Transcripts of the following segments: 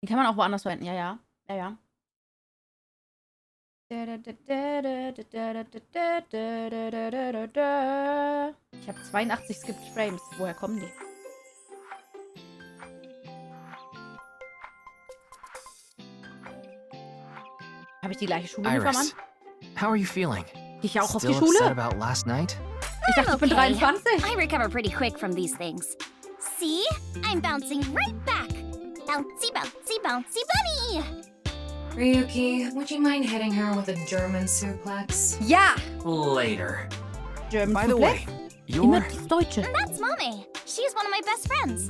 Die kann man auch woanders verwenden. Ja, ja. Ja, ja. Ich habe 82 Skipped Frames. Woher kommen die? Habe ich die gleiche Schuluniform an? Iris, how are you feeling? Gehe ich auch auf die Still upset Schule? about last night? Ich dachte, ich bin 23. I recover pretty quick from these things. See? I'm bouncing right back. Bouncy, bouncy, bouncy bunny! Ryuki, would you mind hitting her with a German suplex? Ja! Later. German By the Suplex? way, Immer you're... das Deutsche. That's Mame. She's one of my best friends.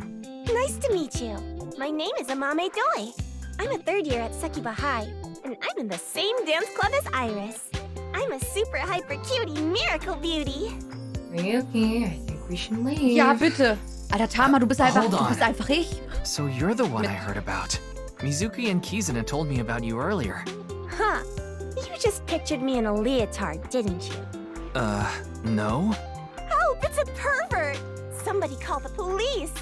Nice to meet you. My name is Amame Doi. I'm a third year at Sekiba High, and I'm in the same dance club as Iris. I'm a super hyper cutie miracle beauty. Ryuki, I think we should leave. Ja, bitte. Alter, Tama, du bist einfach ich. So you're the one I heard about. Mizuki and Kizuna told me about you earlier. Huh. You just pictured me in a leotard, didn't you? No? Oh, it's a pervert! Somebody call the police!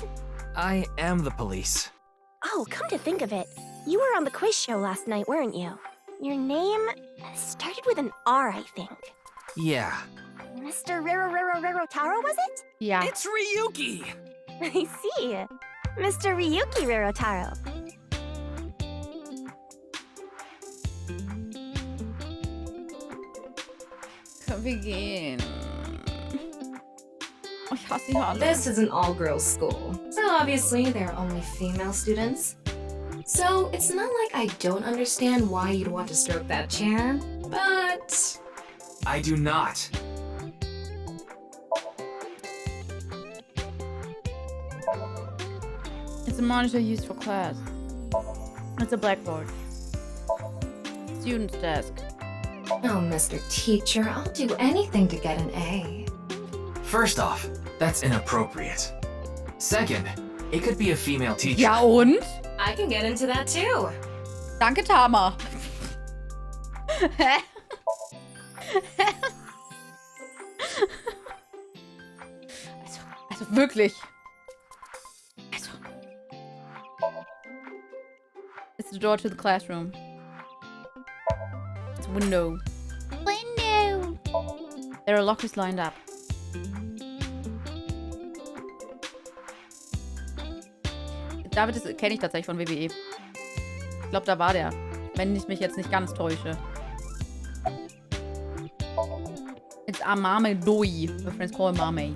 I am the police. Oh, come to think of it, you were on the quiz show last night, weren't you? Your name started with an R, I think. Yeah. Mr. Rero Taro, was it? Ja. It's Ryuki! I see. Mr. Ryuki Rerotaro. Können wir gehen? Oh, ich hasse die alle. This is an all-girls school, so obviously there are only female students. So it's not like I don't understand why you'd want to stroke that chair, but... I do not. It's a monitor used for class. It's a blackboard. Student's desk. Oh, Mr. Teacher, I'll do anything to get an A. First off, that's inappropriate. Second, it could be a female teacher. Ja und? I can get into that too. Danke, Tama. Hä? Also wirklich. Also. It's the door to the classroom. It's a window. Window! There are lockers lined up. David kenne ich tatsächlich von WWE. Ich glaube, da war der. Wenn ich mich jetzt nicht ganz täusche. It's Amame Doi. My friends call him Mame.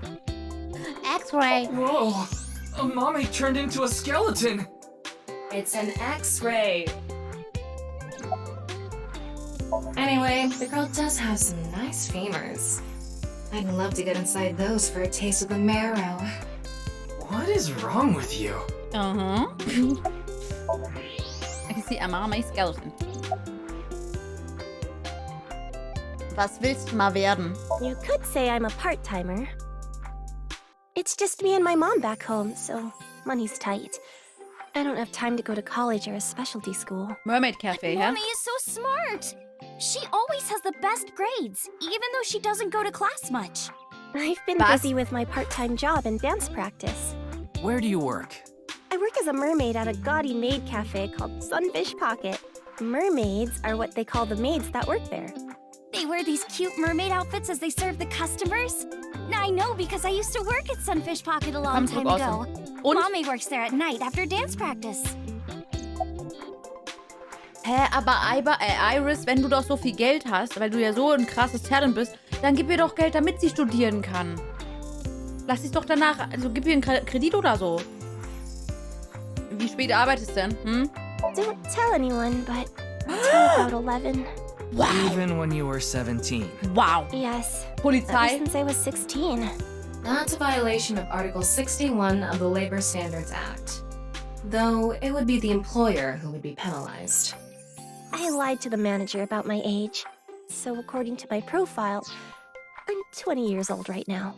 X-ray. Whoa! Amame turned into a skeleton! It's an X-ray. Anyway, the girl does have some nice femurs. I'd love to get inside those for a taste of the marrow. What is wrong with you? Uh-huh. I can see Amame skeleton. Was willst du mal werden? You could say I'm a part-timer. It's just me and my mom back home, so money's tight. I don't have time to go to college or a specialty school. Mermaid Cafe, hä? Mommy is so smart. She always has the best grades, even though she doesn't go to class much. I've been Was? busy with my part-time job and dance practice. Where do you work? I work as a mermaid at a gaudy maid cafe called Sunfish Pocket. Mermaids are what they call the maids that work there. They wear these cute mermaid outfits as they serve the customers. Now I know because I used to work at Sunfish Pocket a long time ago. Und? Mommy works there at night after dance practice. Hä, aber Iris, wenn du doch so viel Geld hast, weil du ja so ein krasses Talent bist, dann gib ihr doch Geld, damit sie studieren kann. Lass dich doch danach, also gib ihr einen Kredit oder so. Wie spät arbeitest du denn? Hm? Don't tell anyone, but until about 11. Wow. Even when you were 17. Wow. Yes, ever Polizei. since I was 16. That's a violation of Article 61 of the Labor Standards Act. Though it would be the employer who would be penalized. I lied to the manager about my age. So according to my profile, I'm 20 years old right now.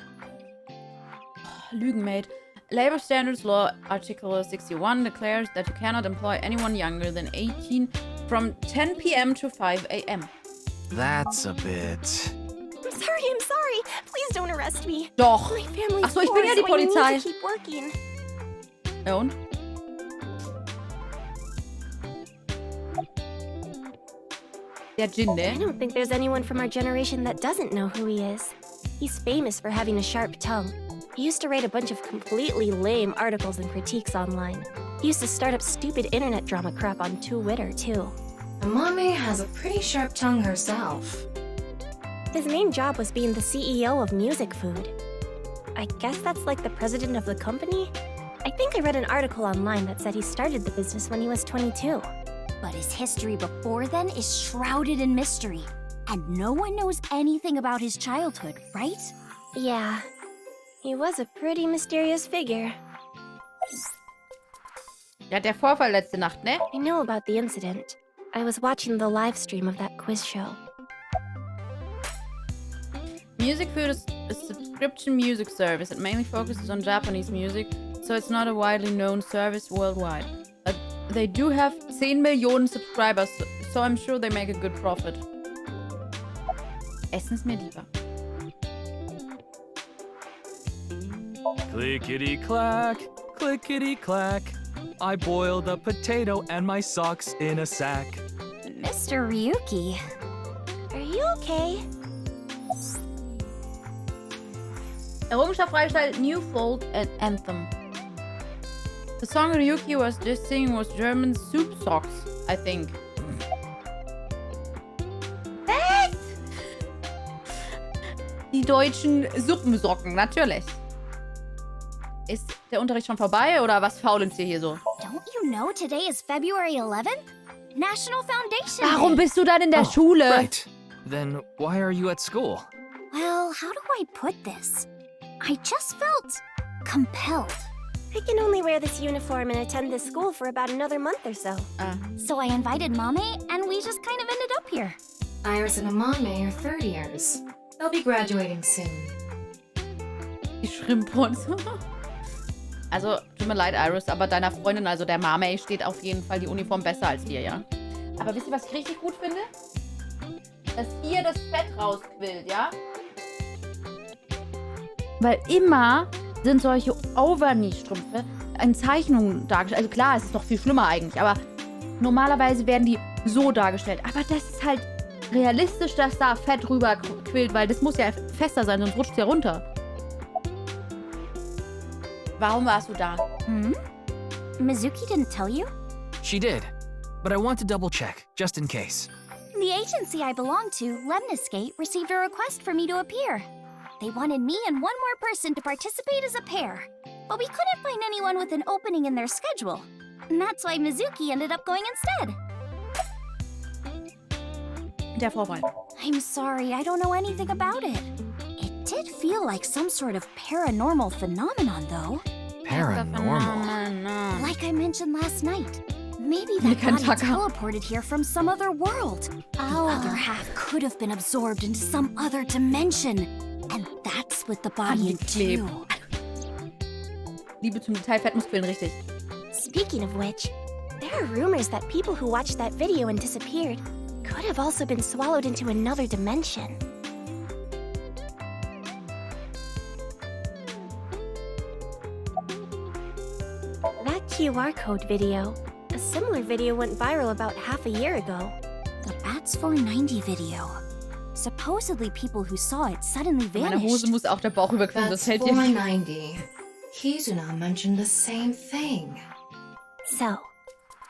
Lügenmaid. Labor Standards Law Article 61 declares that you cannot employ anyone younger than 18 from 10 p.m. to 5 a.m. That's a bit... I'm sorry. Please don't arrest me. Doch. My family's Ach so, ich poor, bin ja die so I need Polizei. to keep working. Ja und? Der Jin, I ne? don't think there's anyone from our generation that doesn't know who he is. He's famous for having a sharp tongue. He used to write a bunch of completely lame articles and critiques online. He used to start up stupid internet drama crap on Twitter, too. Amame has a pretty sharp tongue herself. His main job was being the CEO of Music Food. I guess that's like the president of the company? I think I read an article online that said he started the business when he was 22. But his history before then is shrouded in mystery. And no one knows anything about his childhood, right? Yeah, he was a pretty mysterious figure. Ja, der Vorfall letzte Nacht, ne? I know about the incident. I was watching the live stream of that quiz show. Music Food is a subscription music service. It mainly focuses on Japanese music, so it's not a widely known service worldwide. But they do have 10 Millionen subscribers, so I'm sure they make a good profit. Essen ist mir lieber. Clickety-clack, clickety-clack. I boiled a potato and my socks in a sack. Mr. Ryuki. Are you okay? Errungenschaft freigestellt, New Folk and Anthem. The song Ryuki was just singing was German soup socks, I think. Was? Die deutschen Suppensocken, natürlich. Ist der Unterricht schon vorbei oder was faulenzt ihr hier so? Don't you know today is February 11th? National Foundation Warum Day. bist du dann in der Schule? Right. Then why are you at school? Well, how do I put this? I just felt compelled. I can only wear this uniform and attend this school for about another month or so. So I invited Mame, and we just kind of ended up here. Iris and Amame are third years. They'll be graduating soon. Die Schrimphunds. Also, tut mir leid, Iris, aber deiner Freundin, also der Mame, steht auf jeden Fall die Uniform besser als dir, ja? Aber wisst ihr, was ich richtig gut finde? Dass hier das Fett rausquillt, ja? Weil immer sind solche Overknee-Strümpfe in Zeichnungen dargestellt. Also klar, es ist noch viel schlimmer eigentlich, aber normalerweise werden die so dargestellt. Aber das ist halt realistisch, dass da Fett rüber quillt, weil das muss ja fester sein, sonst rutscht es ja runter. Warum warst du da? Mizuki didn't tell you? She did, but I want to double check, just in case. The agency I belong to, Lemniscate, received a request for me to appear. They wanted me and one more person to participate as a pair. But we couldn't find anyone with an opening in their schedule. And that's why Mizuki ended up going instead. Der Vorfall. I'm sorry, I don't know anything about it. It did feel like some sort of paranormal phenomenon, though. Paranormal? Like I mentioned last night. Maybe that body teleported here from some other world. The other half could have been absorbed into some other dimension. And that's what the body do. Liebe zum Detail, Fett muss quillen, richtig. Speaking of which, there are rumors that people who watched that video and disappeared could have also been swallowed into another dimension. That QR code video. A similar video went viral about half a year ago. The Bats 490 video. Supposedly people who saw it suddenly In meiner Hose vanished. muss auch der Bauch überquillen, das That's hält dir nicht. 490. Kizuna mentioned the same thing. So,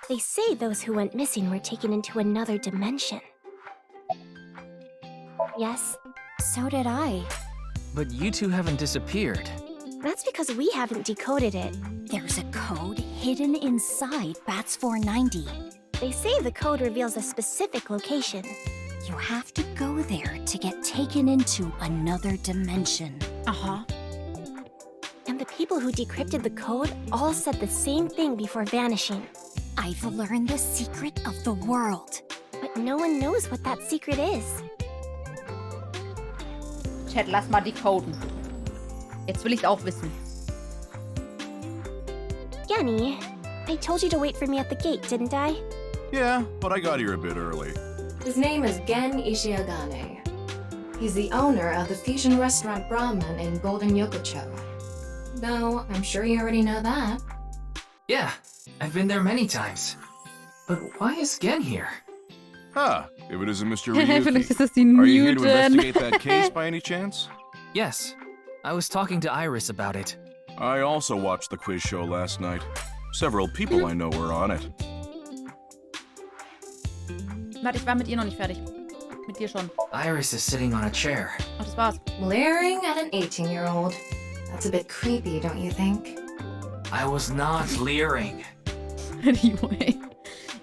they say those who went missing were taken into another dimension. Yes, So did I. But you two haven't disappeared. that's because we haven't decoded it. There's a code hidden inside Bats 490. They say the code reveals a specific location. You have to go there to get taken into another dimension. Aha. And the people who decrypted the code all said the same thing before vanishing. I've learned the secret of the world. But no one knows what that secret is. Chat, lass mal decoden. Jetzt will ich's auch wissen. Genny, I told you to wait for me at the gate, didn't I? Yeah, but I got here a bit early. His name is Gen Ishiagane. He's the owner of the fusion restaurant Brahman in Golden Yokocho. Though, I'm sure you already know that. Yeah, I've been there many times. But why is Gen here? Huh, If it isn't Mr. Vielleicht ist Ryuki, das die are you here to Newton. investigate that case by any chance? Yes. I was talking to Iris about it. I also watched the quiz show last night. Several people I know were on it. Warte, ich war mit ihr noch nicht fertig. Mit dir schon. Iris is sitting on a chair. Ach, das war's. Leering at an 18-year-old. That's a bit creepy, don't you think? I was not leering. Anyway.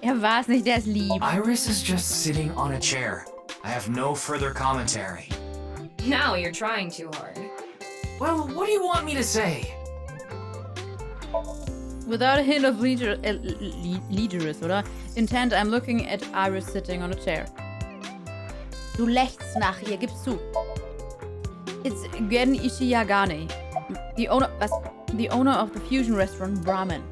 Er war's nicht, der ist lieb. Iris is just sitting on a chair. I have no further commentary. Now you're trying too hard. Well, what do you want me to say? Without a hint of leaderous, oder? Intent, I'm looking at Iris sitting on a chair. Du lächst nach ihr, gib's zu. It's Gen Ishiyagane, the owner of the fusion restaurant Brahmin.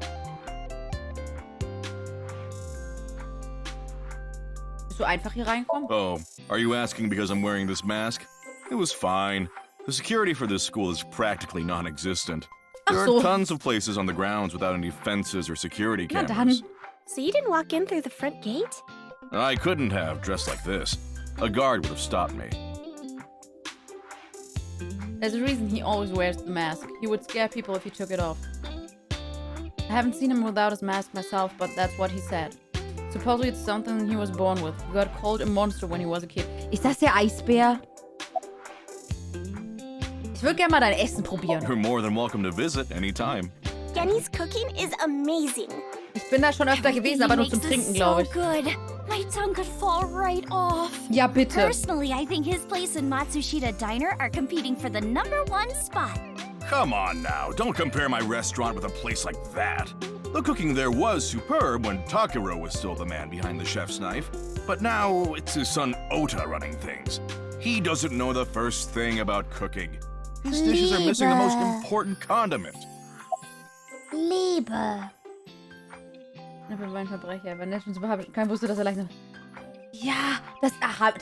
Bist du einfach hier reinkommen? Oh, are you asking because I'm wearing this mask? It was fine. The security for this school is practically non-existent. There so. are tons of places on the grounds without any fences or security Na cameras. dann. So you didn't walk in through the front gate? I couldn't have dressed like this. A guard would have stopped me. There's a reason he always wears the mask. He would scare people if he took it off. I haven't seen him without his mask myself, but that's what he said. Supposedly it's something he was born with. He got called a monster when he was a kid. Ist das der Eisbär? Ich würde gerne mal dein Essen probieren. You're more than welcome to visit anytime. Genny's cooking is amazing. Ich bin da schon öfter gewesen, aber nur zum Trinken, glaube ich. So good. My tongue could fall right off. Ja, bitte. Personally, I think his place and Matsushita Diner are competing for the #1 spot. Come on now, don't compare my restaurant with a place like that. The cooking there was superb when Takiro was still the man behind the chef's knife, but now it's his son Ota running things. He doesn't know the first thing about cooking. His dishes are missing the most important condiment. Liebe. Ich bin ein Verbrecher. Wenn der schon so kein wusste, dass er leicht... Ja, das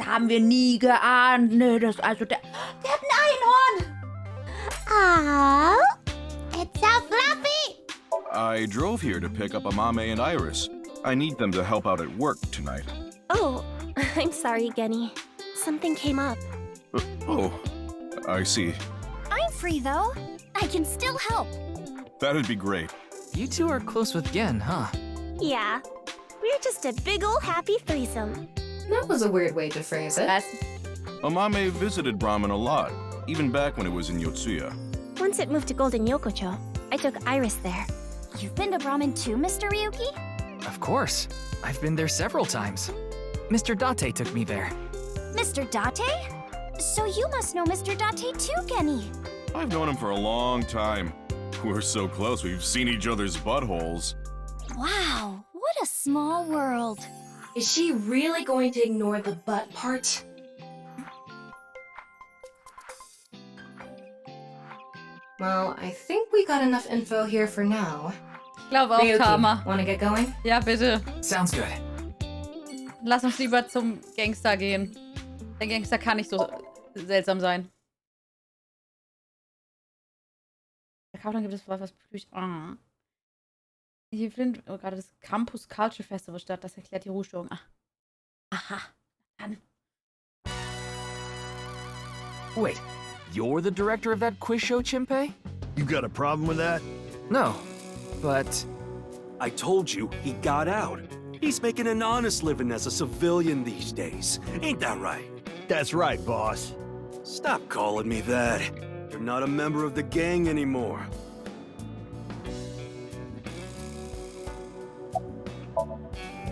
haben wir nie geahnt. Nee, das also der hat ein Einhorn. Oh, it's so fluffy. I drove here to pick up Amame and Iris. I need them to help out at work tonight. Oh, I'm sorry, Genny. Something came up. Oh, I see. I'm free though. I can still help. That'd be great. You two are close with Gen, huh? Yeah. We're just a big ol' happy threesome. That was a weird way to phrase it. Was? Amame visited Brahmin a lot, even back when it was in Yotsuya. Once it moved to Golden Yokocho, I took Iris there. You've been to Brahmin too, Mr. Ryuki? Of course. I've been there several times. Mr. Date took me there. Mr. Date? So you must know Mr. Date too, Genny. I've known him for a long time. We're so close, we've seen each other's buttholes. Wow, what a small world. Is she really going to ignore the butt part? Well, I think we got enough info here for now. Ich glaube auch, Tama. Wanna get going? Ja, bitte. Sounds good. Lass uns lieber zum Gangster gehen. Der Gangster kann nicht so seltsam sein. Der Kaufland gibt es was Plüsch. Ah. Hier findet gerade das Campus Culture Festival statt. Das erklärt die Ruhestörung. Ah. Aha. Dann. Wait, you're the director of that quiz show, Chimpei? You got a problem with that? No, but I told you, he got out. He's making an honest living as a civilian these days. Ain't that right? That's right, boss. Stop calling me that. You're not a member of the gang anymore.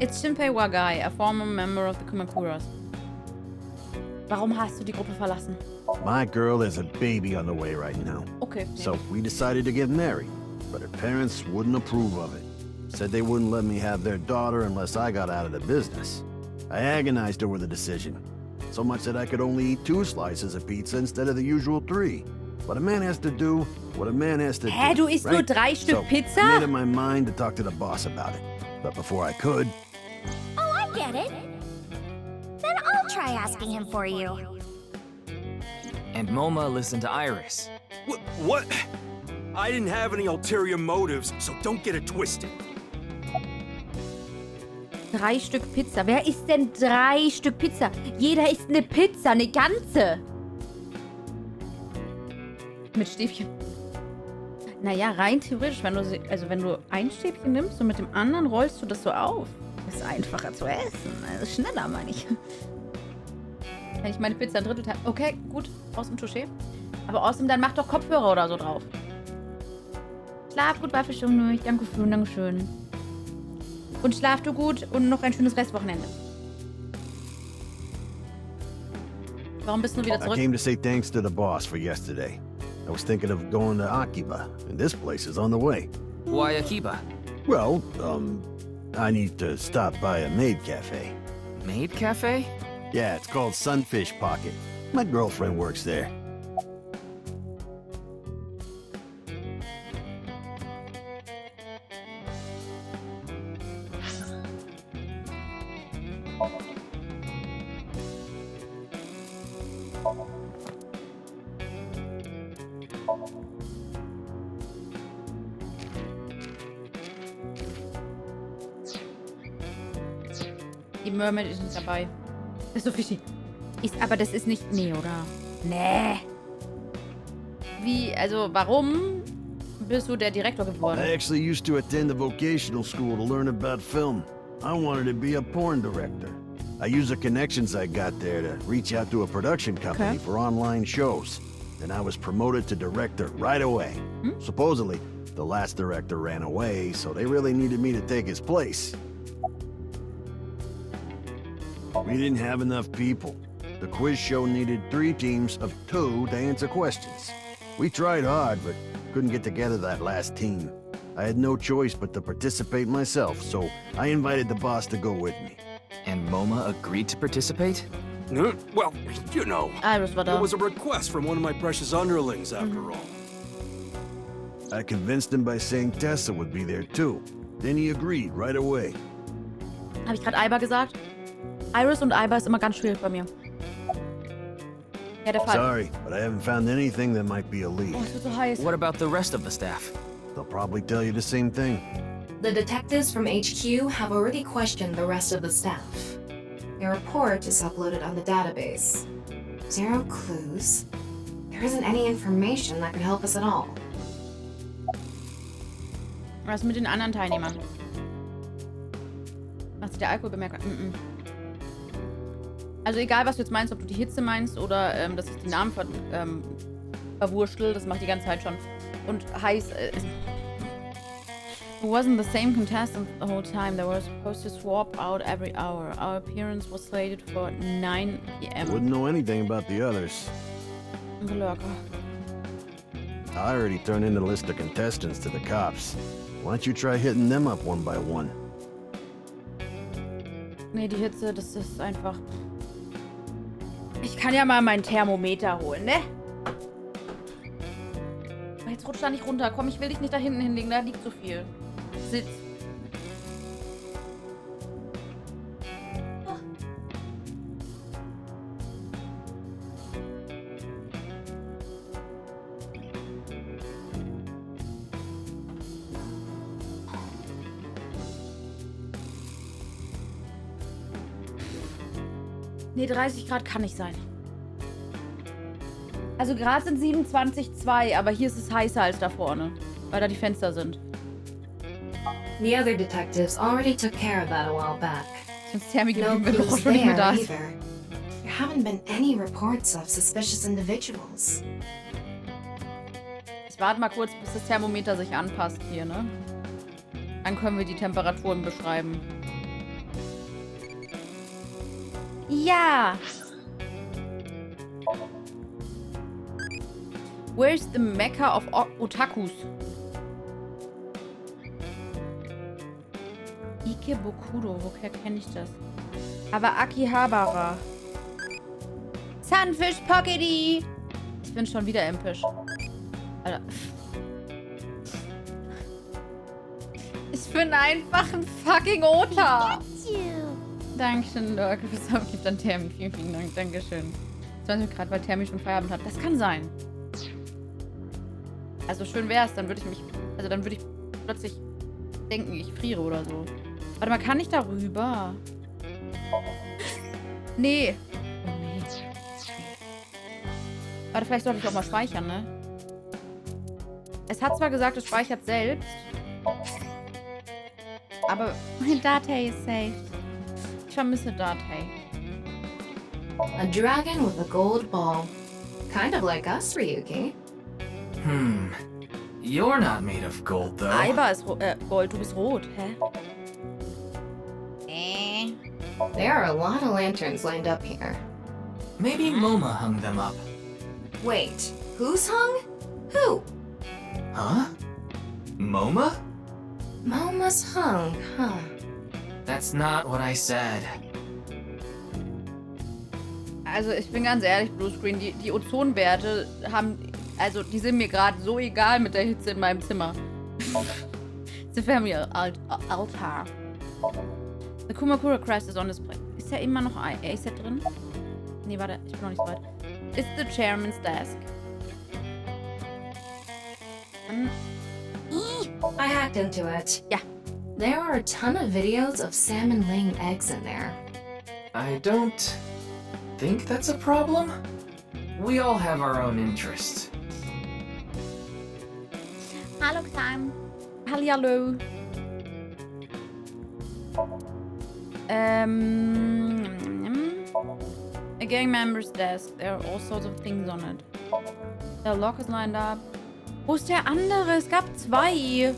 It's Shinpei Wagai, a former member of the Kumakuras. Warum hast du die Gruppe verlassen? My girl has a baby on the way right now. Okay. So we decided to get married, but her parents wouldn't approve of it. Said they wouldn't let me have their daughter unless I got out of the business. I agonized over the decision, so much that I could only eat 2 slices of pizza instead of the usual 3. But a man has to do what a man has to Hä, do. du isst nur 3 Stück so Pizza? I made up my mind to talk to the boss about it. But before I could, Oh, I get it. Then I'll try asking him for you. and Moma listened to Iris. What? I didn't have any ulterior motives, so don't get it twisted. 3 Stück Pizza. Wer isst denn 3 Stück Pizza? Jeder isst eine Pizza, eine ganze. Mit Stäbchen. Naja, rein theoretisch, wenn du ein Stäbchen nimmst und mit dem anderen rollst du das so auf. Das ist einfacher zu essen. Also schneller, meine ich. Wenn ich meine Pizza ein Drittel teile. Okay, gut. Awesome, Touché. Aber awesome, dann mach doch Kopfhörer oder so drauf. Schlaf gut, Waffelschirm. Dankeschön, Dankeschön. Und schlaf du gut und noch ein schönes Restwochenende. Warum bist du wieder zurück? I came to say thanks to the boss for yesterday. I was thinking of going to Akiba, and this place is on the way. Why Akiba? Well, I need to stop by a maid cafe. Maid cafe? Yeah, it's called Sunfish Pocket. My girlfriend works there. Die Mermaid ist nicht dabei. Das ist so fishy. Aber das ist nicht... Nee, oder? Nee. Wie, also warum bist du der Direktor geworden? I actually used to attend a vocational school to learn about film. I wanted to be a porn director. I used the connections I got there to reach out to a production company for online shows. Then I was promoted to director right away. Supposedly, the last director ran away, so they really needed me to take his place. We didn't have enough people. The quiz show needed 3 teams of 2 to answer questions. We tried hard, but couldn't get together that last team. I had no choice but to participate myself, so I invited the boss to go with me. And MoMA agreed to participate? Well, you know, Iris war da. it was a request from one of my precious underlings, after all. I convinced him by saying Tessa would be there too. Then he agreed right away. Habe ich gerade Iber gesagt? Iris und Iber ist immer ganz schwierig bei mir. Ja, der Fall. Sorry, but I haven't found anything that might be a lead. Oh, es wird so heiß. What about the rest of the staff? They'll probably tell you the same thing. The detectives from HQ have already questioned the rest of the staff. Their report is uploaded on the database. 0 clues. There isn't any information that could help us at all. Was mit den anderen Teilnehmern? Macht sich der Alkoholbemerker? Also egal, was du jetzt meinst, ob du die Hitze meinst oder dass ich die Namen verwurschtel, das macht die ganze Zeit schon. Und heiß, it wasn't the same contestant the whole time. They were supposed to swap out every hour. Our appearance was slated for 9 p.m. Wouldn't know anything about the others. I already turned in the list of contestants to the cops. Why don't you try hitting them up one by one? Nee, die Hitze, das ist einfach... Ich kann ja mal mein Thermometer holen, ne? Jetzt rutscht da nicht runter. Komm, ich will dich nicht da hinten hinlegen, da liegt so viel. Sitz. Nee, 30 Grad kann nicht sein. Also gerade sind 27,2, aber hier ist es heißer als da vorne, weil da die Fenster sind. The other detectives already took care of that a while back. Sonst Thermie-Gefühl, No wenn clues du schon nicht mehr da there ist. either. There haven't been any reports of suspicious individuals. Ich warte mal kurz, bis das Thermometer sich anpasst hier, ne? Dann können wir die Temperaturen beschreiben. Ja! Where's the Mecca of Otakus? Ikebukuro, woher kenne ich das? Aber Akihabara. Sunfish Pockety! Ich bin schon wieder impisch. Alter. Ich bin einfach ein fucking Ota. Dankeschön, Lurk. Wieso gibt dann Termi? Vielen, vielen Dank. Dankeschön. 20 Grad, weil Termi schon Feierabend hat. Das kann sein. Also schön wär's, dann würde ich mich... Also dann würde ich plötzlich denken, ich friere oder so. Warte mal, kann ich darüber? Nee. Oh, nee. Warte, vielleicht sollte ich auch mal speichern, ne? Es hat zwar gesagt, es speichert selbst. Aber meine Datei ist saved. Ich vermisse Datei. A dragon with a gold ball. Kind of like us, Ryuki. You're not made of gold, though. Aiba ist Gold, du bist rot. Hä? There are a lot of lanterns lined up here. Maybe Moma hung them up. Wait, who's hung? Who? Huh? Moma? Moma's hung, huh? That's not what I said. Also ich bin ganz ehrlich, Bluescreen, die Ozonwerte haben, also die sind mir gerade so egal mit der Hitze in meinem Zimmer. The family altar. The Kumakura Christ is on display. Ist ja immer noch ein A-Set drin? Nee, warte, ich bin noch nicht so weit. Ist the chairman's desk. I hacked into it. Ja. There are a ton of videos of salmon laying eggs in there. I don't think that's a problem. We all have our own interests. Hallo Time. Hallihallo. A gang member's desk. There are all sorts of things on it. The lock is lined up. Wo ist der andere? Es gab zwei.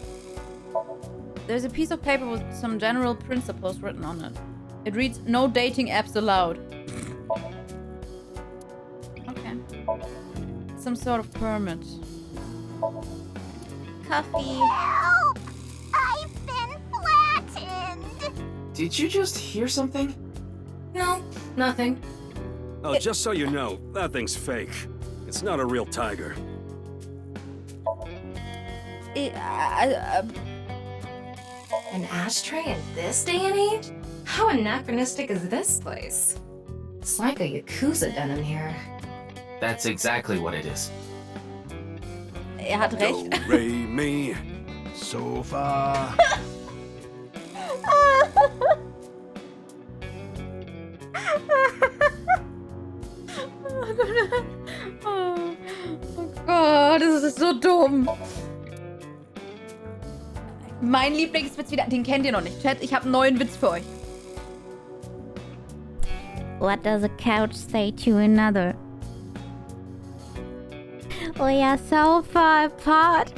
There's a piece of paper with some general principles written on it. It reads, no dating apps allowed. Okay. Some sort of permit. Coffee. Help! I've been flattened! Did you just hear something? No, nothing. Oh, just so you know, that thing's fake. It's not a real tiger. An ashtray in this day and age? How anachronistic is this place? It's like a Yakuza den in here. That's exactly what it is. Hat recht. Do, re, mi. Sofa. Oh Gott, das ist so dumm. Mein Lieblingswitz wieder, den kennt ihr noch nicht. Chat, ich habe einen neuen Witz für euch. What does a couch say to another? We are so far apart.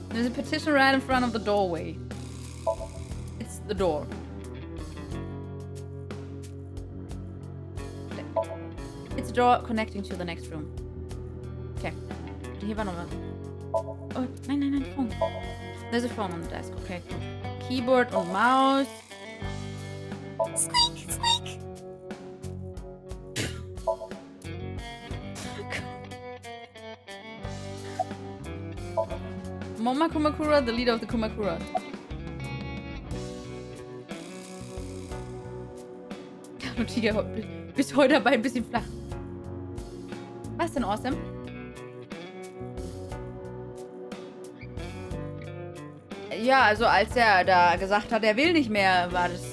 There's a petition right in front of the doorway. It's the door. It's a door connecting to the next room. Okay. Hier war noch was. Oh, nein, Phone. There's a phone on the desk. Okay, gut. Keyboard und Maus. Squeak, squeak! Moma Kumakura, the leader of the Kumakuras. Und hier bis heute dabei ein bisschen flach. Was denn, Awesome? Ja, also als er da gesagt hat, er will nicht mehr, war das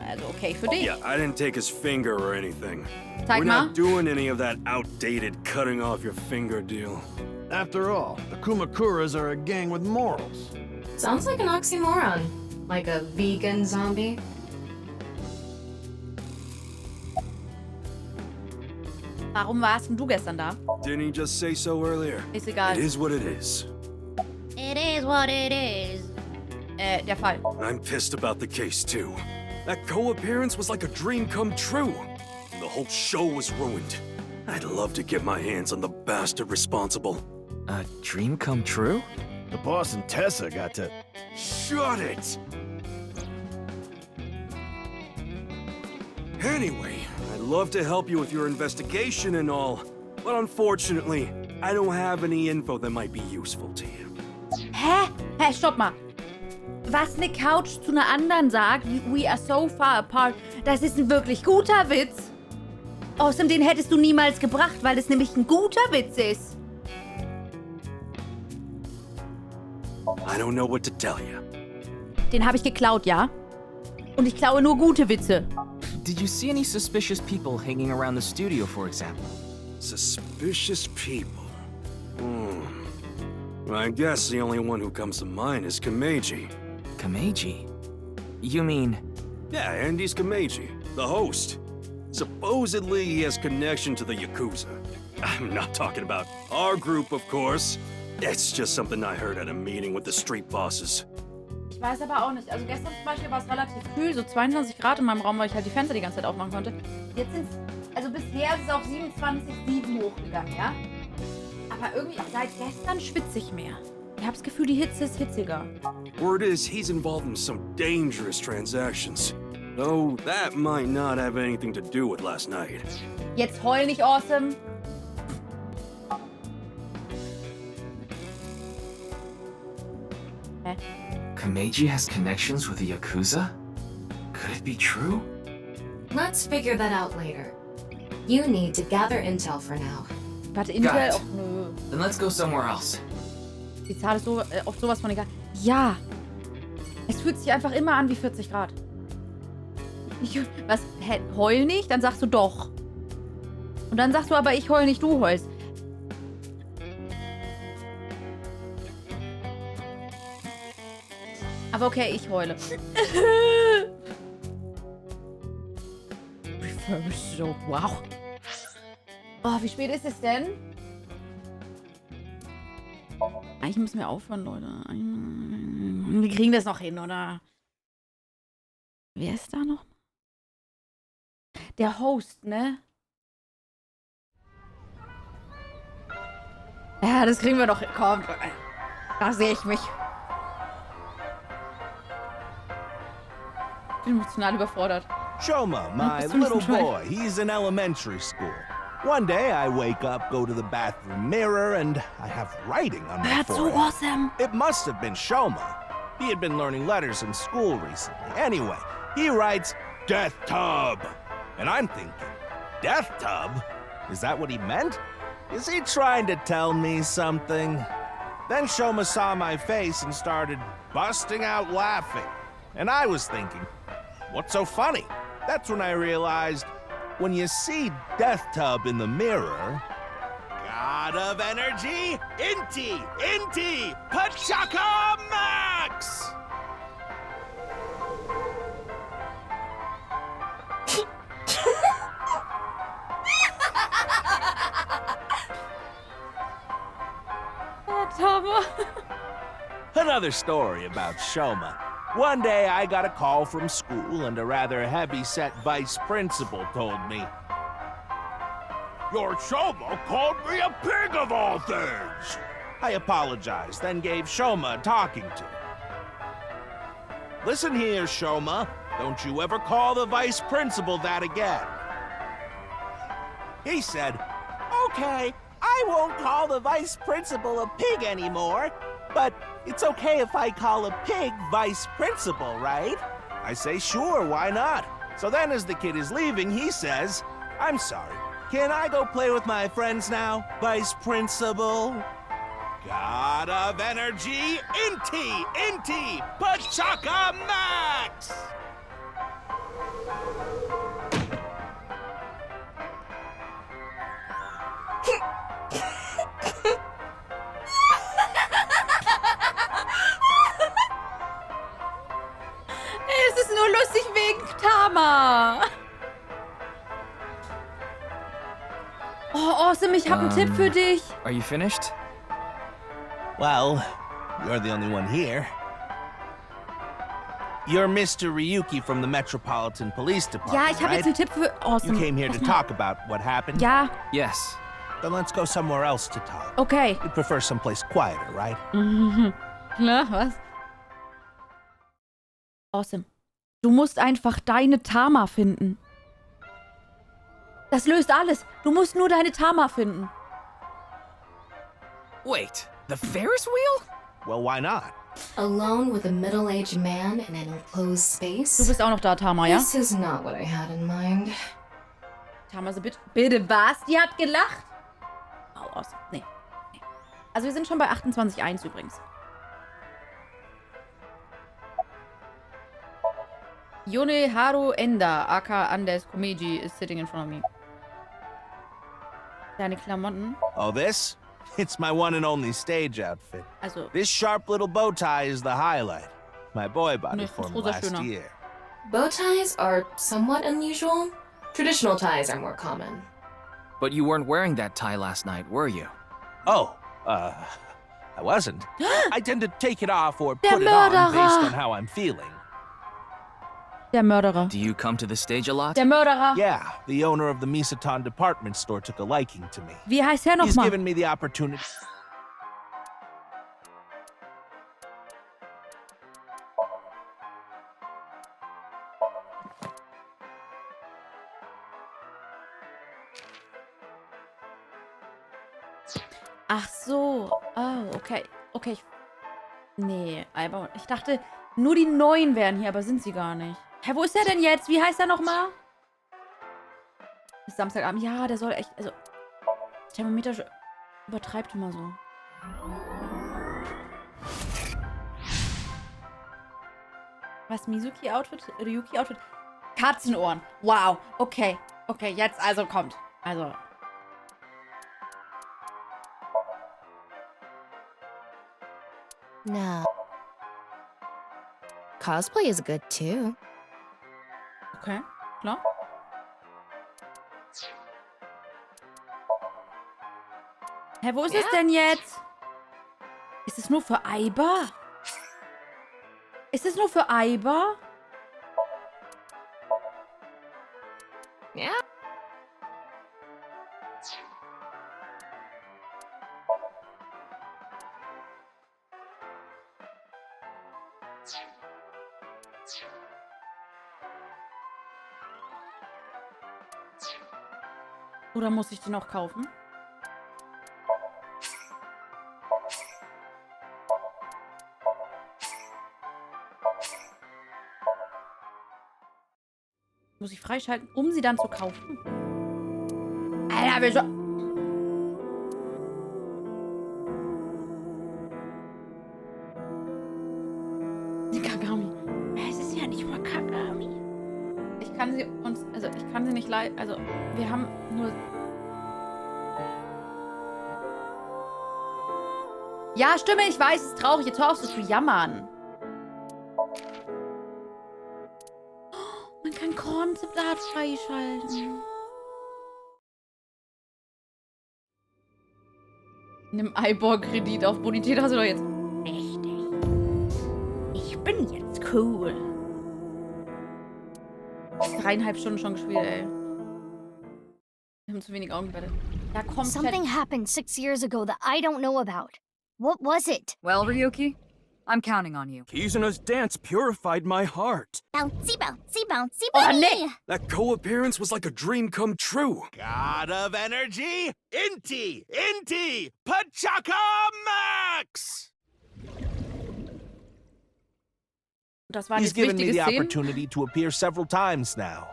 also okay für dich. Yeah, I didn't take his finger or anything. Zeig We're mal. not doing any of that outdated cutting off your finger deal. After all, the Kumakuras are a gang with morals. Sounds like an oxymoron. Like a vegan zombie. Warum warst denn du gestern da? Didn't he just say so earlier? Ist egal. It is what it is. It is what it is. Der Fall. I'm pissed about the case, too. That co-appearance was like a dream come true. And the whole show was ruined. I'd love to get my hands on the bastard responsible. A dream come true? The boss and Tessa got to... Shut it! Anyway, I'd love to help you with your investigation and all, but unfortunately, I don't have any info that might be useful to you. Hä? Hä, stopp mal. Was eine Couch zu einer anderen sagt, we are so far apart, das ist ein wirklich guter Witz. Außerdem, den hättest du niemals gebracht, weil es nämlich ein guter Witz ist. I don't know what to tell you. Den habe ich geklaut, ja? Und ich klaue nur gute Witze. Did you see any suspicious people hanging around the studio, for example? Suspicious people. I guess the only one who comes to mind is Kameji. Kameji? You mean... Yeah, Andy's Kameji, the host. Supposedly he has connection to the Yakuza. I'm not talking about our group, of course. It's just something I heard at a meeting with the street bosses. Ich weiß aber auch nicht. Also gestern zum Beispiel war es relativ kühl, so 22 Grad in meinem Raum, weil ich halt die Fenster die ganze Zeit aufmachen konnte. Jetzt sind es, also bisher ist es auf 27,7 hochgegangen, ja? Aber irgendwie seit gestern schwitze ich mehr. Ich habe das Gefühl, die Hitze ist hitziger. Word is he's involved in some dangerous transactions. Though that might not have anything to do with last night. Jetzt heul nicht, Awesome. Hä? Kameji has connections with the Yakuza? Could it be true? Let's figure that out later. You need to gather intel for now. Warte, Intel? it. Och, nö. Then let's go somewhere else. Die Zahl ist so, oft sowas von egal. Ja. Es fühlt sich einfach immer an wie 40 Grad. Was? Hä, heul nicht? Dann sagst du doch. Und dann sagst du aber, ich heul nicht, du heulst. Aber okay, ich heule. So, wow. Oh, wie spät ist es denn? Eigentlich müssen wir aufhören, Leute. Wir kriegen das noch hin, oder? Wer ist da noch? Der Host, ne? Ja, das kriegen wir doch. Komm, da sehe ich mich. Ich bin emotional überfordert. Shoma, my little boy, he's in elementary school. One day I wake up, go to the bathroom mirror, and I have writing on my That's so forehead. awesome. It must have been Shoma. He had been learning letters in school recently. Anyway, he writes, Death Tub. And I'm thinking, Death Tub? Is that what he meant? Is he trying to tell me something? Then Shoma saw my face and started busting out laughing. And I was thinking, what's so funny? That's when I realized, when you see Death Tub in the mirror, God of Energy, Inti, Pachaka Max! Another story about Shoma. One day I got a call from school and a rather heavy-set vice principal told me, Your Shoma called me a pig of all things! I apologized, then gave Shoma a talking to. Listen here, Shoma. Don't you ever call the vice principal that again. He said, Okay, I won't call the vice principal a pig anymore, but it's okay if I call a pig vice principal, right? I say, sure, why not? So then as the kid is leaving, he says, I'm sorry, can I go play with my friends now, vice principal? God of Energy, Inti, Pachaka Max! Es ist nur lustig wegen Tama. Oh, Awesome, ich habe einen Tipp für dich. Are you finished? Well, you're the only one here. You're Mr. Ryuki from the Metropolitan Police Department, Ja, ich habe right? jetzt einen Tipp für Awesome. You came here to talk about what happened? Ja, Yes. Then let's go somewhere else to talk. okay. You'd prefer someplace quieter, right? Klar, was? Awesome. Du musst einfach deine Tama finden. Das löst alles. Du musst nur deine Tama finden. Wait, the Ferris wheel? Well, why not? Alone with a middle-aged man in an enclosed space? Du bist auch noch da, Tama, ja? This is not what I had in mind. Tama, so bitte was? Die hat gelacht? Oh, Awesome. Nee. Also wir sind schon bei 28,1 übrigens. Yoneharu Enda, aka Andes Komeji, is sitting in front of me. Deine Klamotten. Oh, this? It's my one and only stage outfit. Also, This sharp little bow tie is the highlight. My boy bought it for me rosa last schöner. year. Bow ties are somewhat unusual. Traditional ties are more common. But you weren't wearing that tie last night, were you? Oh, I wasn't. I tend to take it off or Der put it on Mörderer. based on how I'm feeling. der Mörderer. Do you come to the stage a lot? Der Mörderer. Yeah, the owner of the Misaton department store took a liking to me. Wie heißt er He's nochmal? given me the opportunity. Ach so. Oh, okay. Okay. Nee, aber ich dachte, nur die Neuen wären hier, aber sind sie gar nicht. Hä, wo ist er denn jetzt? Wie heißt er nochmal? Ist Samstagabend. Ja, der soll echt, also, Thermometer übertreibt immer so. Was, Mizuki-Outfit? Ryuki-Outfit? Katzenohren. Wow. Okay. Okay, jetzt also kommt. Also. No. Cosplay is good too. Okay, klar. Hä, wo ist es denn jetzt? Ist es nur für Aiba? Ist es nur für Aiba? Ja. Oder muss ich den auch kaufen? Muss ich freischalten, um sie dann zu kaufen? Alter, wir schon... Die Kagami. Es ist ja nicht mal Kagami. Ich kann sie uns... Also, ich kann sie nicht leiden. Also, wir haben nur... Ja, Stimme, ich weiß, es ist traurig. Jetzt hör auf, so zu jammern. Man kann Concept Art freischalten. Nimm Eibor-Kredit auf Bonität hast du doch jetzt. Richtig. Ich bin jetzt cool. 3,5 Stunden schon gespielt, ey. Wir haben zu wenig Augen gebettet. Ja, komplett. Something happened 6 years ago that I don't know about. What was it? Well, Ryuki, I'm counting on you. Kizuna's dance purified my heart. Bouncy, bouncy, bouncy, Oh, bunny! nee. That co-appearance was like a dream come true. God of energy, Inti, Pachaka Max! Das waren He's jetzt given me wichtige the Szenen. opportunity to appear several times now.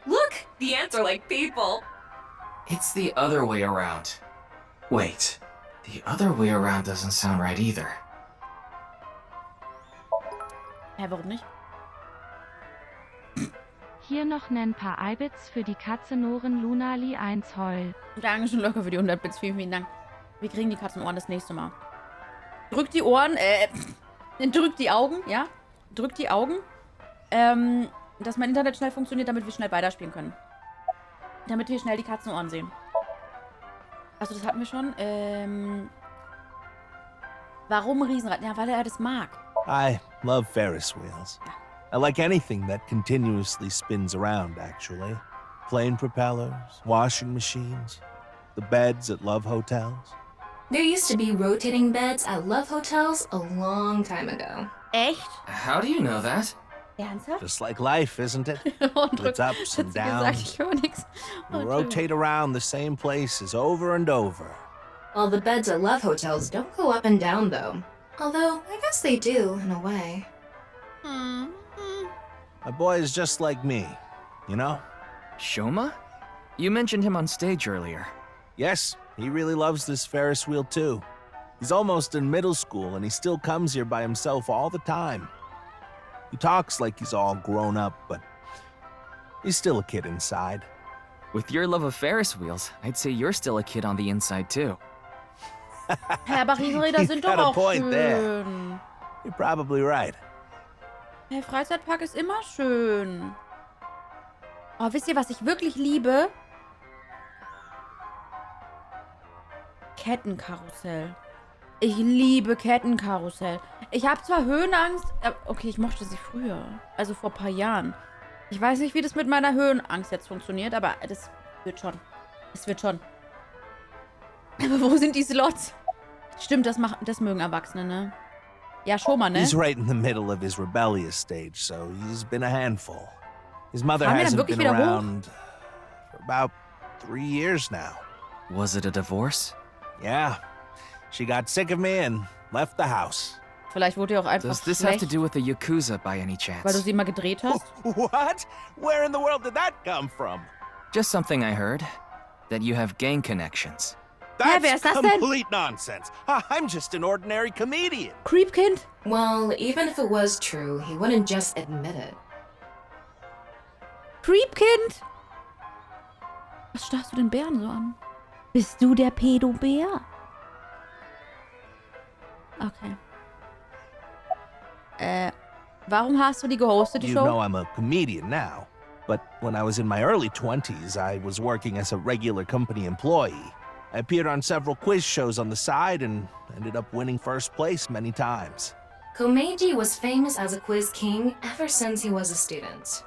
Look, the ants are like people. It's the other way around. Wait, the other way around doesn't sound right either. Hä, warum nicht? Hier noch nen paar Eibits für die Katzenohren Lunali 1 Heul. Dankeschön, locker für die 100 Bits. Vielen, vielen Dank. Wir kriegen die Katzenohren das nächste Mal. Drückt die Ohren, drückt die Augen, ja? Drückt die Augen. Dass mein Internet schnell funktioniert, damit wir schnell weiterspielen können. Damit wir schnell die Katzenohren sehen. Also das hatten wir schon. Warum Riesenrad? Ja, weil er das mag. I love Ferris wheels. I like anything that continuously spins around, actually. Plane propellers, washing machines, the beds at love hotels. There used to be rotating beds at love hotels a long time ago. Echt? How do you know that? Ernsthaft? Just like life, isn't it? Und With its ups and hat sie gesagt, downs. ich höre nichts. We rotate around the same places over and over. All the beds at love hotels don't go up and down, though. Although, I guess they do, in a way. My boy is just like me, you know? Shoma? You mentioned him on stage earlier. Yes, He really loves this Ferris wheel too. He's almost in middle school and he still comes here by himself all the time. He talks like he's all grown up, but he's still a kid inside. With your love of Ferris wheels, I'd say you're still a kid on the inside too. Hä, aber Riesenräder sind doch got a auch point there. schön. You're probably right. Der Freizeitpark ist immer schön. Oh, wisst ihr, was ich wirklich liebe? Kettenkarussell. Ich liebe Kettenkarussell. Ich habe zwar Höhenangst, aber okay, ich mochte sie früher. Also vor ein paar Jahren. Ich weiß nicht, wie das mit meiner Höhenangst jetzt funktioniert, aber das wird schon. Es wird schon. Aber wo sind die Slots? Stimmt, das mögen Erwachsene, ne? Ja, schon mal, ne? He's right in the middle of his rebellious stage, so he's been a handful. His mother Fahren wir dann hasn't wirklich been wieder hoch? around for about 3 years now. Was it a divorce? Yeah. She got sick of me and left the house. Vielleicht wurde ihr auch einfach Does this have to schlecht, do with the Yakuza by any weil du chance? sie mal gedreht hast. What? Where in the world did that come from? Just something I heard. That you have gang connections. Hä, wer That's ist das denn? complete nonsense. I'm just an ordinary comedian. Creepkind? Well, even if it was true, he wouldn't just admit it. Creepkind? Was starrst du den Bären so an? Bist du der Pädobär? Okay. Warum hast du die gehostet, die You Show? know I'm a comedian now. But when I was in my early 20s, I was working as a regular company employee. I appeared on several quiz shows on the side and ended up winning first place many times. Komeiji was famous as a quiz king ever since he was a student.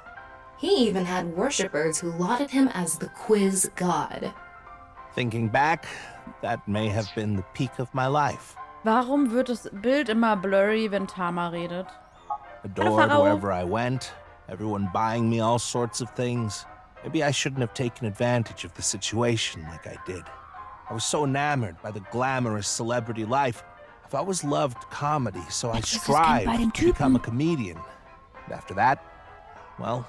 He even had worshippers who lauded him as the quiz god. Thinking back, that may have been the peak of my life. Warum wird das Bild immer blurry, wenn Tama redet? Adored Pharao. wherever I went, everyone buying me all sorts of things. Maybe I shouldn't have taken advantage of the situation like I did. I was so enamored by the glamorous celebrity life. I've always loved comedy, so I Das ist das Kind bei dem strived to become a Typen. comedian. And after that, well,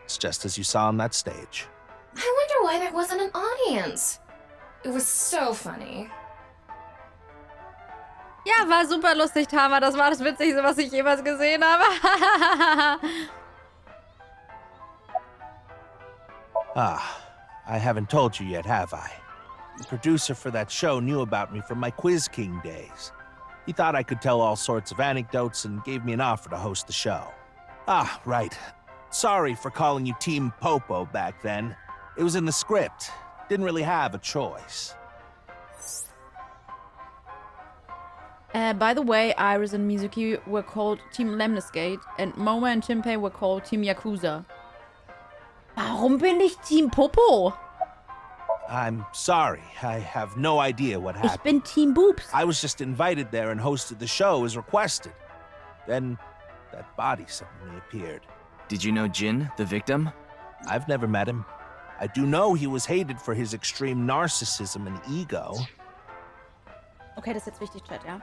it's just as you saw on that stage. I wonder why there wasn't an audience. It was so funny. Ja, war super lustig, Tama. Das war das Witzigste, was ich jemals gesehen habe. Ah, I haven't told you yet, have I? The producer for that show knew about me from my Quiz King days. He thought I could tell all sorts of anecdotes and gave me an offer to host the show. Ah, right. Sorry for calling you Team Popo back then. It was in the script. Didn't really have a choice. By the way, Iris and Mizuki were called Team Lemniscate and Momo and Chimpei were called Team Yakuza. Warum bin ich Team Popo? I'm sorry. I have no idea what Ich happened. bin Team Boobs. I was just invited there and hosted the show as requested. Then that body suddenly appeared. Did you know Jin, the victim? I've never met him. I do know he was hated for his extreme narcissism and ego. Okay, das ist jetzt wichtig, Chat, ja?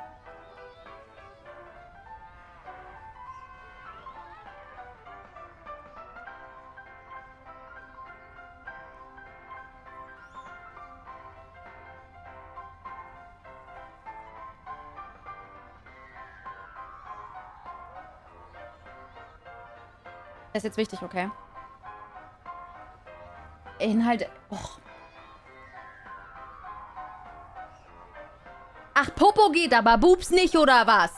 Das ist jetzt wichtig, okay? Inhalte. Och. Ach, Popo geht, aber Boobs nicht, oder was?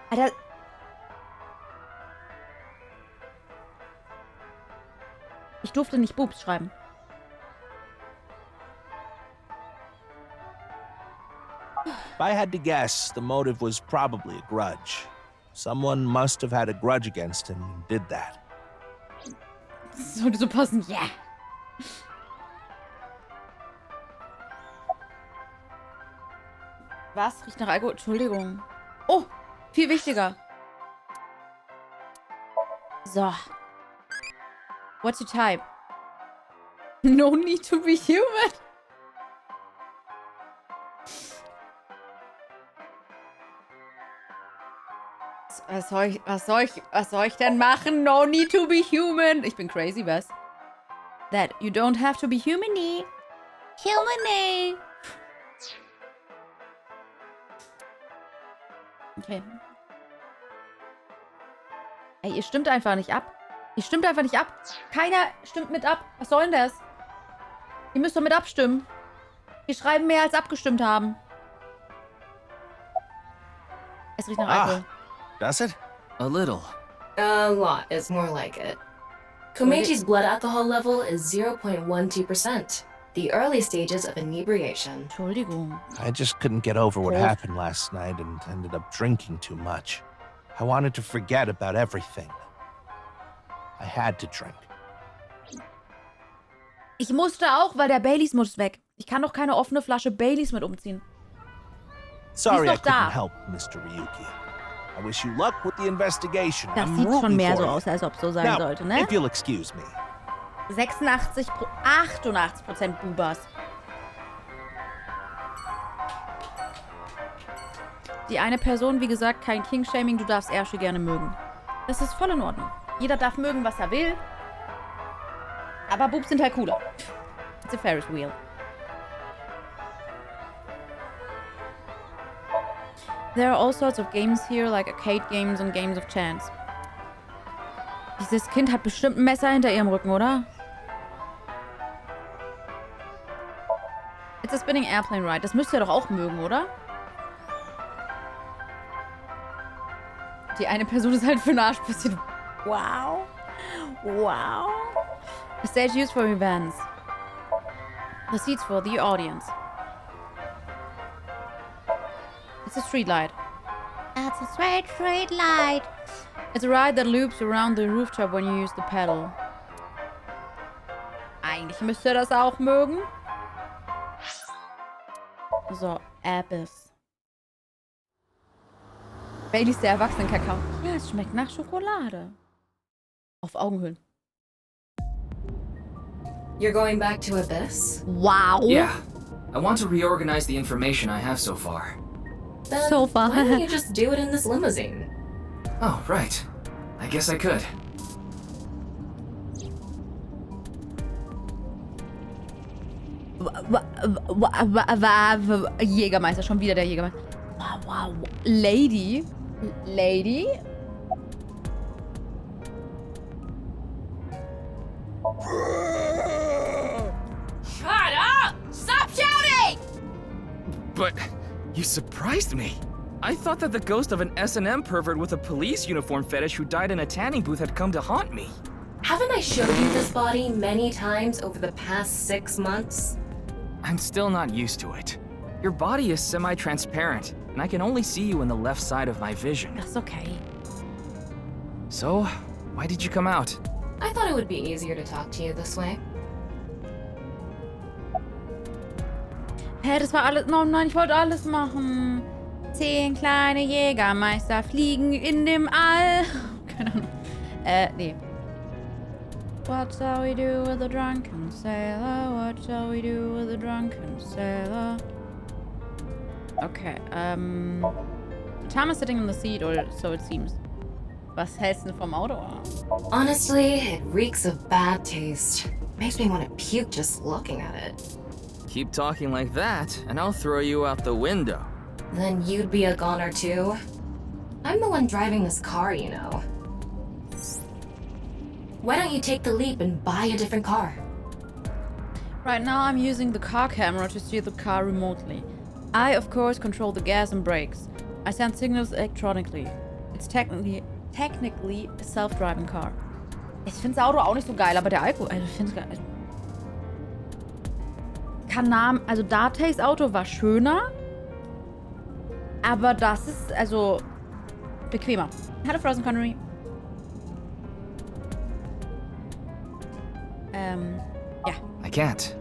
Alter. Ich durfte nicht Boobs schreiben. If I had to guess, the motive was probably a grudge. Someone must have had a grudge against him and did that. Das sollte so passen, ja. Was? Riecht nach Alkohol? Entschuldigung. Oh, viel wichtiger. So. What's your type? No need to be human. Was soll ich denn machen? No need to be human. Ich bin crazy, was? that you don't have to be humany. Humany. Okay. Ey, ihr stimmt einfach nicht ab. Ihr stimmt einfach nicht ab. Keiner stimmt mit ab. Was soll denn das? Ihr müsst doch mit abstimmen. Wir schreiben mehr als abgestimmt haben. Es riecht nach Alkohol. Does it? A little. A lot is more like it. Komechi's blood alcohol level is 0.12%. The early stages of inebriation. Entschuldigung. I just couldn't get over what happened last night and ended up drinking too much. I wanted to forget about everything. I had to drink. Ich musste auch, weil der Baileys muss weg. Ich kann doch keine offene Flasche Baileys mit umziehen. Sorry I doch da. couldn't help, Mr. Ryuki. I wish you luck with the investigation. Das I'm sieht schon rooting mehr for so you. aus, als ob so sein Now, sollte, ne? if you'll excuse me. 88% Bubas. Die eine Person, wie gesagt, kein King-Shaming, du darfst Erschi gerne mögen. Das ist voll in Ordnung. Jeder darf mögen, was er will. Aber Boobs sind halt cooler. It's a Ferris wheel. There are all sorts of games here, like arcade games and games of chance. Dieses Kind hat bestimmt ein Messer hinter ihrem Rücken, oder? It's a spinning airplane ride. Das müsst ihr doch auch mögen, oder? Die eine Person ist halt für ein Arschbüsschen. Wow. Wow. The stage used for events. The seats for the audience. It's a street light. That's a straight light. It's a ride that loops around the rooftop when you use the pedal. Eigentlich müsst ihr das auch mögen. So, Abyss. Baileys der Erwachsenen-Kakao. Ja, es schmeckt nach Schokolade. Auf Augenhöhlen. You're going back to Abyss? Wow. Yeah. I want to reorganize the information I have so far. Then So far. why don't you just do it in this limousine? Oh, right. I guess I could. Jägermeister, schon wieder der Jägermeister. Wow, wow. Lady? Lady? Shut up! Stop shouting! But you surprised me. I thought that the ghost of an S&M pervert with a police uniform fetish who died in a tanning booth had come to haunt me. Haven't I showed you this body many times over the past 6 months? I'm still not used to it. Your body is semi-transparent, and I can only see you in the left side of my vision. That's okay. So, why did you come out? I thought it would be easier to talk to you this way. Hä, das war alles... Oh nein, ich wollte alles machen. 10 kleine Jägermeister fliegen in dem All. Keine Ahnung. Nee. What shall we do with a drunken sailor? What shall we do with a drunken sailor? Okay, Tom is sitting in the seat, or so it seems. Was hältst du vom Auto? Honestly, it reeks of bad taste. Makes me want to puke just looking at it. Keep talking like that, and I'll throw you out the window. Then you'd be a goner too. I'm the one driving this car, you know. Why don't you take the leap and buy a different car? Right now I'm using the car camera to steer the car remotely. I, of course, control the gas and brakes. I send signals electronically. It's technically a self-driving car. Ich finde das Auto auch nicht so geil, aber der Alkohol, also ich finde es geil. Also Dateis Auto war schöner, aber das ist, also, bequemer. Hallo Frozen Connery. Yeah. I can't.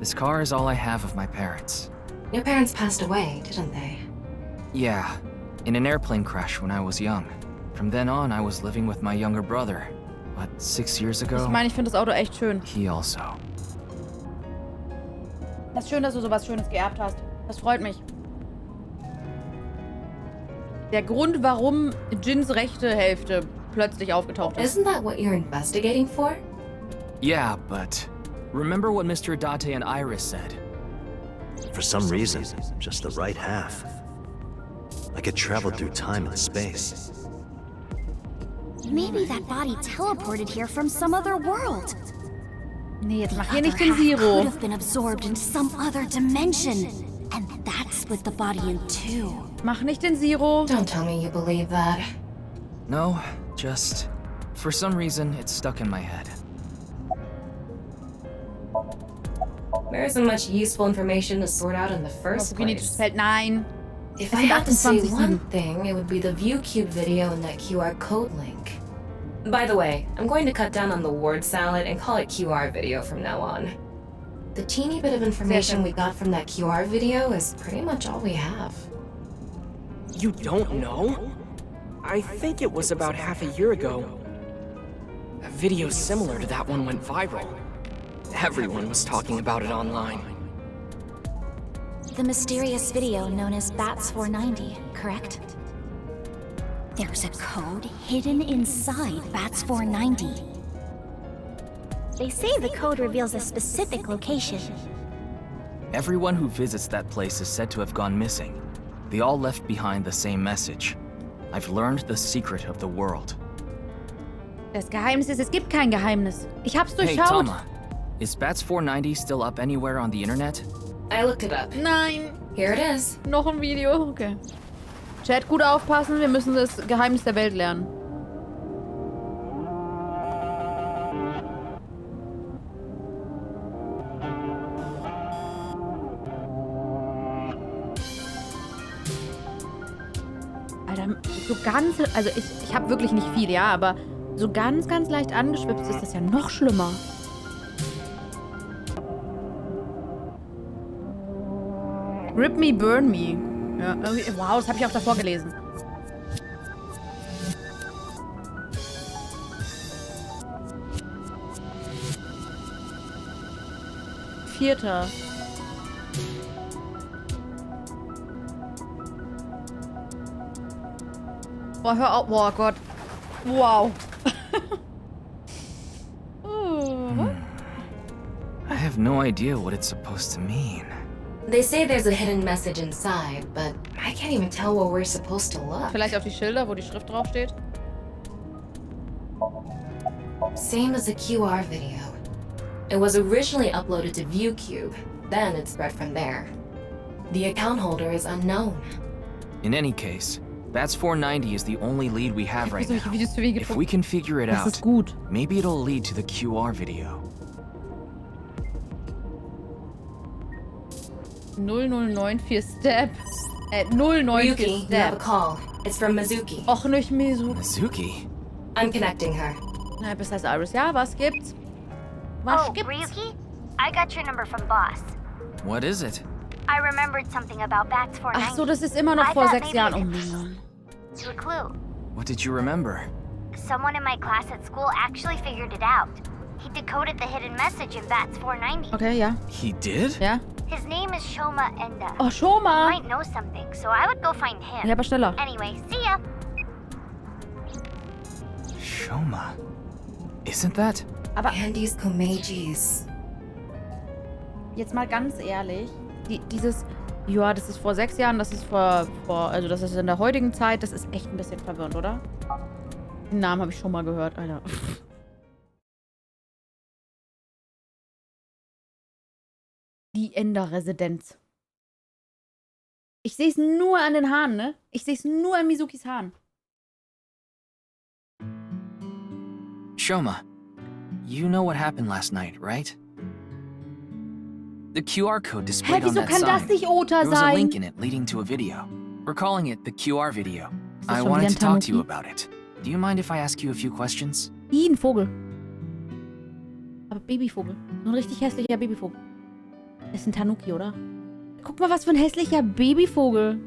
This car is all I have of my parents. Your parents passed away, didn't they? Yeah, in an airplane crash when I was young. From then on, I was living with my younger brother. But 6 years ago, Ich meine, ich finde das Auto echt schön. he also. Das ist schön, dass du sowas Schönes geerbt hast. Das freut mich. Der Grund, warum Jins rechte Hälfte plötzlich aufgetaucht ist. Isn't that what you're investigating for? Yeah, but Remember what Mr. Date and Iris said? For some reason, just the right half. I could travel through time and space. Maybe that body teleported here from some other world. Nee, jetzt mach hier Other nicht den half could Zero. have been absorbed into some other dimension. And that split the body in two. Mach nicht den Zero. Don't tell me you believe that. No, just... For some reason, it's stuck in my head. There isn't much useful information to sort out in the first place. Nein. If I had to say one thing, it would be the ViewCube video and that QR code link. By the way, I'm going to cut down on the word salad and call it QR video from now on. The teeny bit of information we got from that QR video is pretty much all we have. You don't know? I think it was about half a year ago. A video similar to that one went viral. Everyone was talking about it online. The mysterious video known as Bats 490, correct? There's a code hidden inside Bats 490. They say the code reveals a specific location. Everyone who visits that place is said to have gone missing. They all left behind the same message. I've learned the secret of the world. Das Geheimnis ist, es gibt kein Geheimnis. Ich hab's Hey, durchschaut. Tama. Is Bats 490 still up anywhere on the internet? I looked it up. Nein. Here it is. Noch ein Video. Okay. Chat, gut aufpassen. Wir müssen das Geheimnis der Welt lernen. Alter, so ganz... Also ich habe wirklich nicht viel, ja, aber so ganz, ganz leicht angeschwipst ist das ja noch schlimmer. Rip me, burn me. Ja, irgendwie, wow, das habe ich auch davor gelesen. Vierter. Boah, hör auf. Boah, Gott. Wow. I have no idea what it's supposed to mean. They say there's a hidden message inside, but I can't even tell where we're supposed to look. Vielleicht auf die Schilder, wo die Schrift draufsteht. Same as the QR video. It was originally uploaded to ViewCube, then it spread from there. The account holder is unknown. In any case, Bats 490 is the only lead we have right now. If we can figure it out, maybe it'll lead to the QR video. 0094 Step. 094 Ryuki, you have a Step. call. It's from Mizuki. Och, nicht Mizuki. Mizuki? I'm connecting her. Na, bis heißt Iris. Ja, was gibt's? Was gibt's? Ryuki? I got your number from Boss. What is it? I remembered something about Bats 490. Ach so, das ist immer noch vor 6 Jahren. Oh Mann. To a clue. What did you remember? Someone in my class at school actually figured it out. He decoded the hidden message in Bats 490. Okay, ja. He did? Ja. His name is Shoma Enda. Oh, Shoma. He might know something, so I would go find him. Ja, aber schneller. Anyway, see ya. Shoma. Isn't that? Aber Andy's Komeiji's. jetzt mal ganz ehrlich, dieses, ja, das ist vor 6 Jahren, das ist also das ist in der heutigen Zeit, das ist echt ein bisschen verwirrend, oder? Den Namen habe ich schon mal gehört, Alter. Die Ender-Residenz. Ich sehe es nur an den Haaren, ne? Ich sehe es nur an Mizukis Haaren. Shoma, you know what happened last night, right? The QR code displayed on that kann das sign. nicht Ota There was a sein? link in it leading to a video. We're calling it the QR video. I schon wanted wieder to talk to you Tanuki? about it. Do you mind if I ask you a few questions? Ein Vogel. Aber Babyvogel. So ein richtig hässlicher Babyvogel. Das ist ein Tanuki, oder? Guck mal, was für ein hässlicher Babyvogel.